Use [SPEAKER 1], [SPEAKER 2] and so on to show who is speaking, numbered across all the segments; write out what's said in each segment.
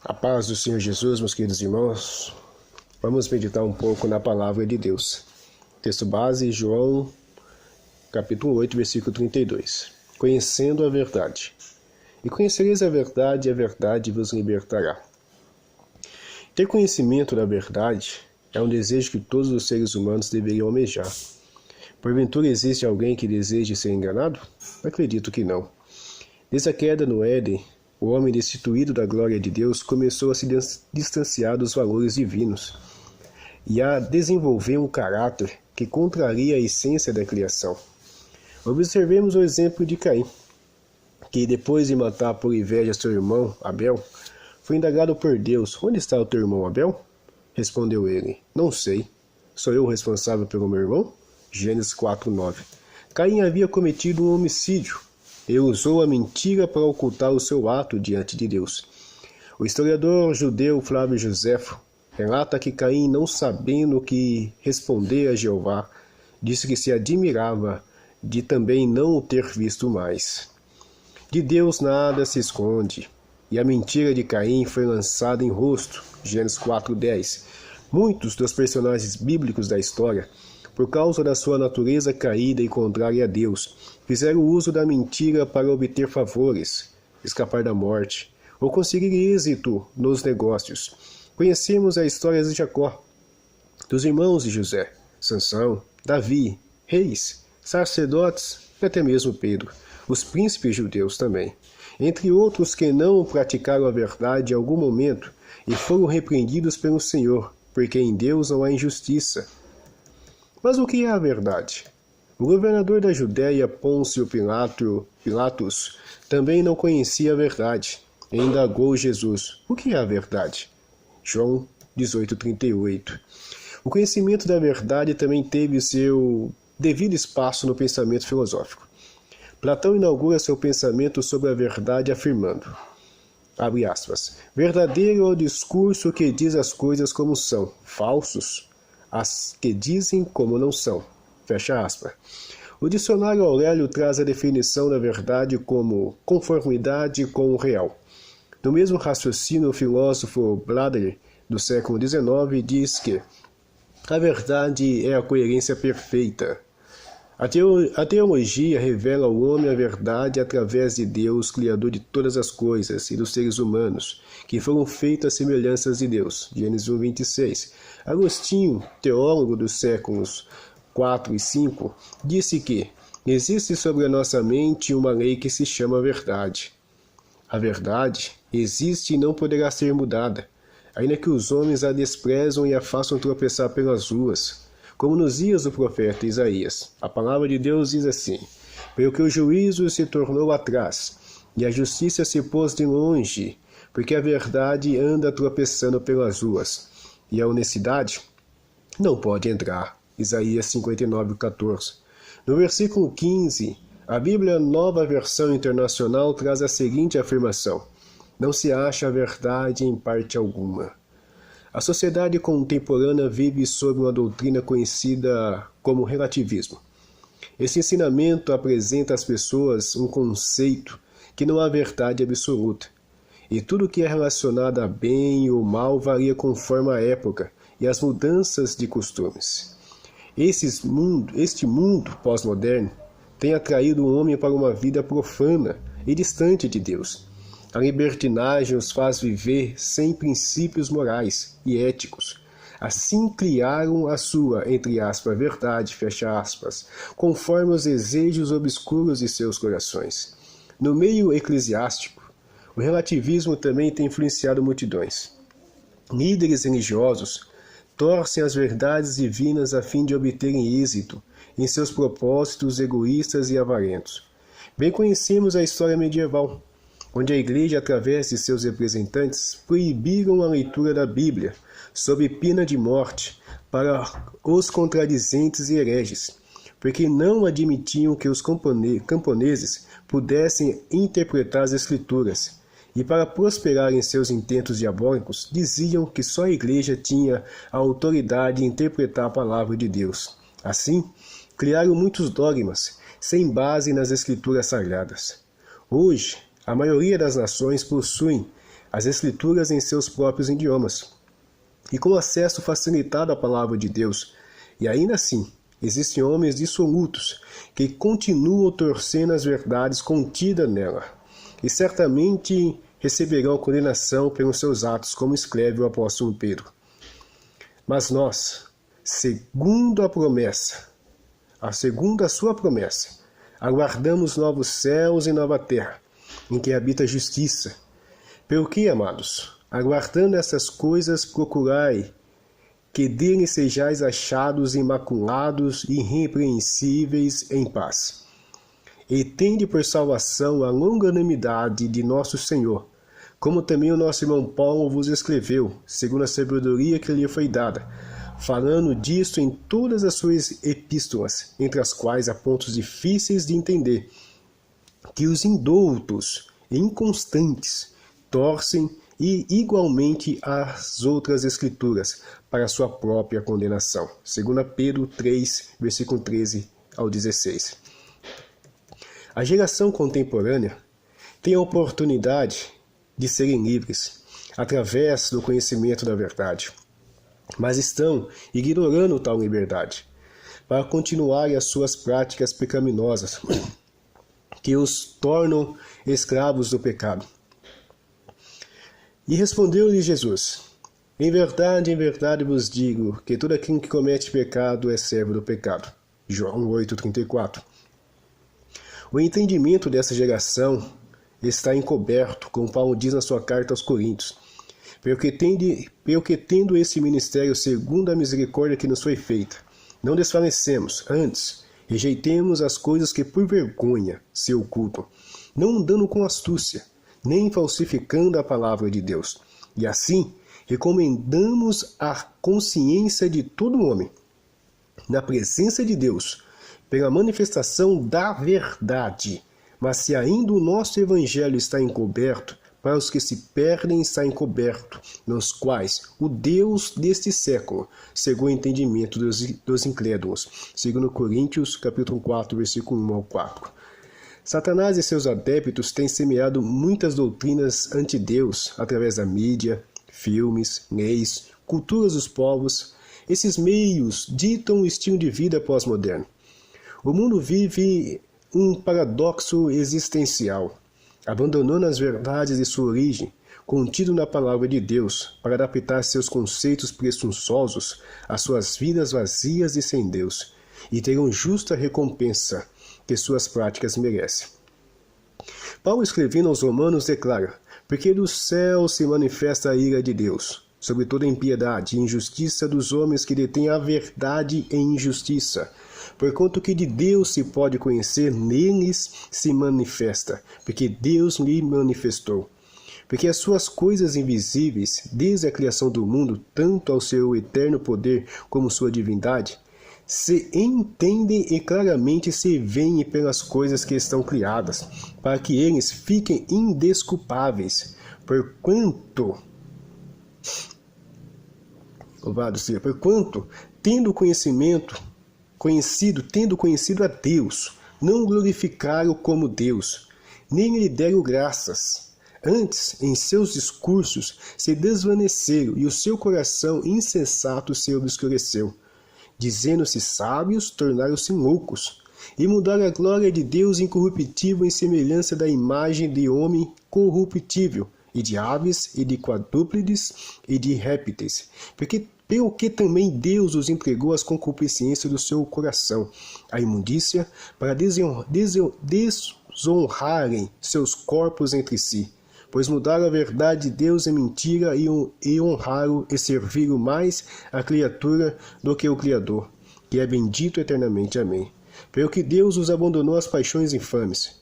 [SPEAKER 1] A paz do Senhor Jesus, meus queridos irmãos. Vamos meditar um pouco na palavra de Deus. Texto base, João, capítulo 8, versículo 32. Conhecendo a verdade. E conhecereis a verdade vos libertará. Ter conhecimento da verdade é um desejo que todos os seres humanos deveriam almejar. Porventura existe alguém que deseje ser enganado? Acredito que não. Desde a queda no Éden, o homem destituído da glória de Deus começou a se distanciar dos valores divinos e a desenvolver um caráter que contraria a essência da criação. Observemos o exemplo de Caim, que depois de matar por inveja seu irmão Abel, foi indagado por Deus: onde está o teu irmão Abel? Respondeu ele: não sei. Sou eu o responsável pelo meu irmão? Gênesis 4:9. Caim havia cometido um homicídio e usou a mentira para ocultar o seu ato diante de Deus. O historiador judeu Flávio Joséfo relata que Caim, não sabendo o que responder a Jeová, disse que se admirava de também não o ter visto mais. De Deus nada se esconde, e a mentira de Caim foi lançada em rosto. Gênesis 4:10. Muitos dos personagens bíblicos da história, por causa da sua natureza caída e contrária a Deus, fizeram uso da mentira para obter favores, escapar da morte ou conseguir êxito nos negócios. Conhecemos a história de Jacó, dos irmãos de José, Sansão, Davi, reis, sacerdotes e até mesmo Pedro, os príncipes judeus também, entre outros que não praticaram a verdade em algum momento e foram repreendidos pelo Senhor, porque em Deus não há injustiça. Mas o que é a verdade? O governador da Judéia, Pôncio Pilatos, também não conhecia a verdade e indagou Jesus: o que é a verdade? João 18:38. O conhecimento da verdade também teve seu devido espaço no pensamento filosófico. Platão inaugura seu pensamento sobre a verdade afirmando, abre aspas, verdadeiro é o discurso que diz as coisas como são, falsos as que dizem como não são. Fecha aspas. O dicionário Aurélio traz a definição da verdade como conformidade com o real. No mesmo raciocínio, o filósofo Bladder, do século XIX, diz que a verdade é a coerência perfeita. A teologia revela ao homem a verdade através de Deus, Criador de todas as coisas, e dos seres humanos, que foram feitos às semelhanças de Deus. Gênesis 1:26. Agostinho, teólogo dos séculos 4 e 5, disse que existe sobre a nossa mente uma lei que se chama verdade. A verdade existe e não poderá ser mudada, ainda que os homens a desprezam e a façam tropeçar pelas ruas, como nos dias do profeta Isaías. A palavra de Deus diz assim: pelo que o juízo se tornou atrás, e a justiça se pôs de longe, porque a verdade anda tropeçando pelas ruas, e a honestidade não pode entrar. Isaías 59:14. No versículo 15, a Bíblia Nova Versão Internacional traz a seguinte afirmação: não se acha a verdade em parte alguma. A sociedade contemporânea vive sob uma doutrina conhecida como relativismo. Esse ensinamento apresenta às pessoas um conceito que não há verdade absoluta, e tudo que é relacionado a bem ou mal varia conforme a época e as mudanças de costumes. Este mundo pós-moderno tem atraído o homem para uma vida profana e distante de Deus. A libertinagem os faz viver sem princípios morais e éticos. Assim criaram a sua, entre aspas, verdade, fecha aspas, conforme os desejos obscuros de seus corações. No meio eclesiástico, o relativismo também tem influenciado multidões. Líderes religiosos torcem as verdades divinas a fim de obterem êxito em seus propósitos egoístas e avarentos. Bem conhecemos a história medieval, onde a Igreja, através de seus representantes, proibiram a leitura da Bíblia, sob pena de morte, para os contradizentes e hereges, porque não admitiam que os camponeses pudessem interpretar as Escrituras, e para prosperar em seus intentos diabólicos, diziam que só a Igreja tinha a autoridade de interpretar a palavra de Deus. Assim, criaram muitos dogmas, sem base nas Escrituras Sagradas. Hoje, a maioria das nações possuem as Escrituras em seus próprios idiomas, e com acesso facilitado à palavra de Deus. E ainda assim, existem homens dissolutos que continuam torcendo as verdades contidas nela, e certamente receberão condenação pelos seus atos, como escreve o apóstolo Pedro. Mas nós, segundo a sua promessa, aguardamos novos céus e nova terra, em que habita a justiça. Pelo que, amados, aguardando essas coisas, procurai que dele sejais achados imaculados e irrepreensíveis em paz. E tende por salvação a longanimidade de nosso Senhor, como também o nosso irmão Paulo vos escreveu, segundo a sabedoria que lhe foi dada, falando disto em todas as suas epístolas, entre as quais há pontos difíceis de entender, que os indoutos e inconstantes torcem e igualmente as outras escrituras para a sua própria condenação. 2 Pedro 3, versículo 13 ao 16. A geração contemporânea tem a oportunidade de serem livres através do conhecimento da verdade, mas estão ignorando tal liberdade para continuarem as suas práticas pecaminosas que os tornam escravos do pecado. E respondeu-lhe Jesus: em verdade vos digo que todo aquele que comete pecado é servo do pecado. João 8,34. O entendimento dessa geração está encoberto, como Paulo diz na sua carta aos Coríntios, pelo que tendo esse ministério segundo a misericórdia que nos foi feita, não desfalecemos, antes rejeitemos as coisas que por vergonha se ocultam, não andando com astúcia, nem falsificando a palavra de Deus. E assim, recomendamos a consciência de todo homem, na presença de Deus, pela manifestação da verdade. Mas se ainda o nosso evangelho está encoberto, para os que se perdem está encoberto, nos quais o Deus deste século cegou o entendimento dos incrédulos. 2 Coríntios, capítulo 4, versículo 1 ao 4. Satanás e seus adeptos têm semeado muitas doutrinas anti-Deus através da mídia, filmes, leis, culturas dos povos. Esses meios ditam o estilo de vida pós-moderno. O mundo vive um paradoxo existencial, abandonando as verdades de sua origem, contido na palavra de Deus, para adaptar seus conceitos presunçosos às suas vidas vazias e sem Deus, e terão justa recompensa que suas práticas merecem. Paulo, escrevendo aos Romanos, declara: porque do céu se manifesta a ira de Deus sobre toda impiedade e injustiça dos homens que detêm a verdade em injustiça, porquanto que de Deus se pode conhecer, neles se manifesta, porque Deus lhe manifestou. Porque as suas coisas invisíveis, desde a criação do mundo, tanto ao seu eterno poder como sua divindade, se entendem e claramente se veem pelas coisas que estão criadas, para que eles fiquem indesculpáveis, porquanto, tendo conhecido a Deus, não glorificaram como Deus, nem lhe deram graças. Antes, em seus discursos, se desvaneceram e o seu coração insensato se obscureceu. Dizendo-se sábios, tornaram-se loucos, e mudaram a glória de Deus incorruptível em semelhança da imagem de homem corruptível, e de aves, e de quadrúpedes, e de répteis, pelo que também Deus os entregou às concupiscências do seu coração, a imundícia, para desonrarem seus corpos entre si, pois mudaram a verdade de Deus em mentira e honraram e serviram mais a criatura do que o Criador, que é bendito eternamente. Amém. Pelo que Deus os abandonou às paixões infames,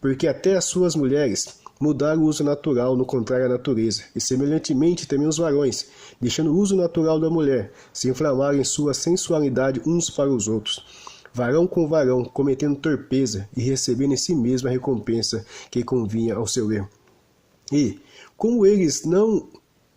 [SPEAKER 1] porque até as suas mulheres mudaram o uso natural no contrário à natureza, e semelhantemente também os varões, deixando o uso natural da mulher, se inflamarem em sua sensualidade uns para os outros, varão com varão, cometendo torpeza e recebendo em si mesmo a recompensa que convinha ao seu erro. E, como eles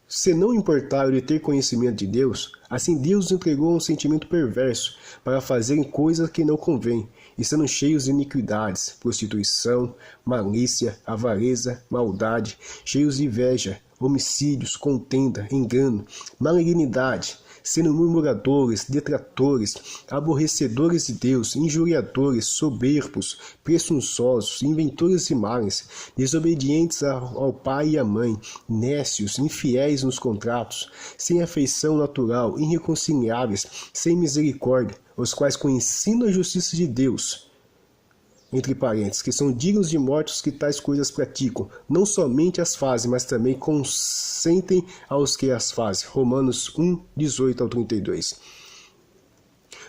[SPEAKER 1] se não importaram de ter conhecimento de Deus, assim Deus os entregou um sentimento perverso para fazerem coisas que não convém, e sendo cheios de iniquidades, prostituição, malícia, avareza, maldade, cheios de inveja, homicídios, contenda, engano, malignidade, sendo murmuradores, detratores, aborrecedores de Deus, injuriadores, soberbos, presunçosos, inventores de males, desobedientes ao pai e à mãe, nécios, infiéis nos contratos, sem afeição natural, irreconciliáveis, sem misericórdia, os quais conhecendo a justiça de Deus, entre parênteses, que são dignos de morte os que tais coisas praticam, não somente as fazem, mas também consentem aos que as fazem. Romanos 1, 18 ao 32.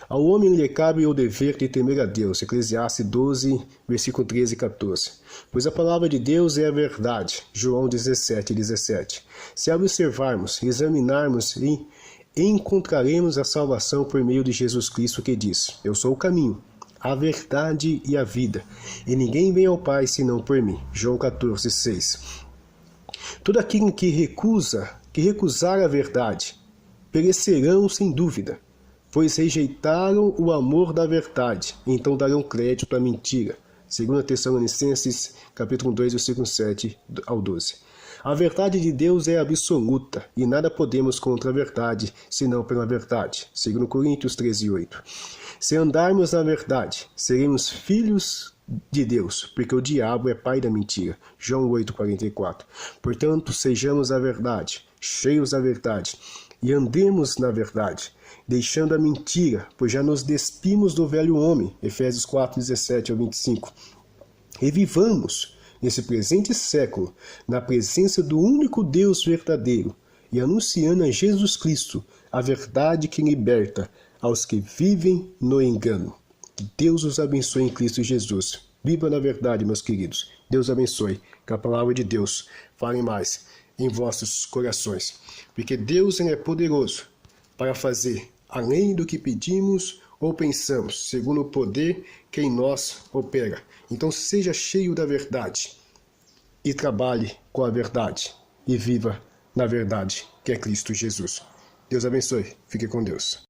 [SPEAKER 1] Ao homem lhe cabe o dever de temer a Deus. Eclesiastes 12, versículo 13 e 14. Pois a palavra de Deus é a verdade. João 17, 17. Se observarmos, examinarmos e encontraremos a salvação por meio de Jesus Cristo, que diz: Eu sou o caminho, a verdade e a vida, e ninguém vem ao Pai senão por mim. João 14, 6. Todo aquele que recusar a verdade, perecerão sem dúvida, pois rejeitaram o amor da verdade, então darão crédito à mentira. 2 Tessalonicenses, capítulo 2, versículo 7 ao 12. A verdade de Deus é absoluta, e nada podemos contra a verdade, senão pela verdade. 2 Coríntios 13, 8. Se andarmos na verdade, seremos filhos de Deus, porque o diabo é pai da mentira. João 8, 44. Portanto, sejamos a verdade, cheios da verdade, e andemos na verdade, deixando a mentira, pois já nos despimos do velho homem. Efésios 4, 17 ao 25. E vivamos nesse presente século, na presença do único Deus verdadeiro, e anunciando a Jesus Cristo, a verdade que liberta aos que vivem no engano. Deus os abençoe em Cristo Jesus. Viva na verdade, meus queridos. Deus abençoe. Que a palavra de Deus fale mais em vossos corações. Porque Deus é poderoso para fazer além do que pedimos ou pensamos, segundo o poder que em nós opera. Então seja cheio da verdade e trabalhe com a verdade e viva na verdade, que é Cristo Jesus. Deus abençoe. Fique com Deus.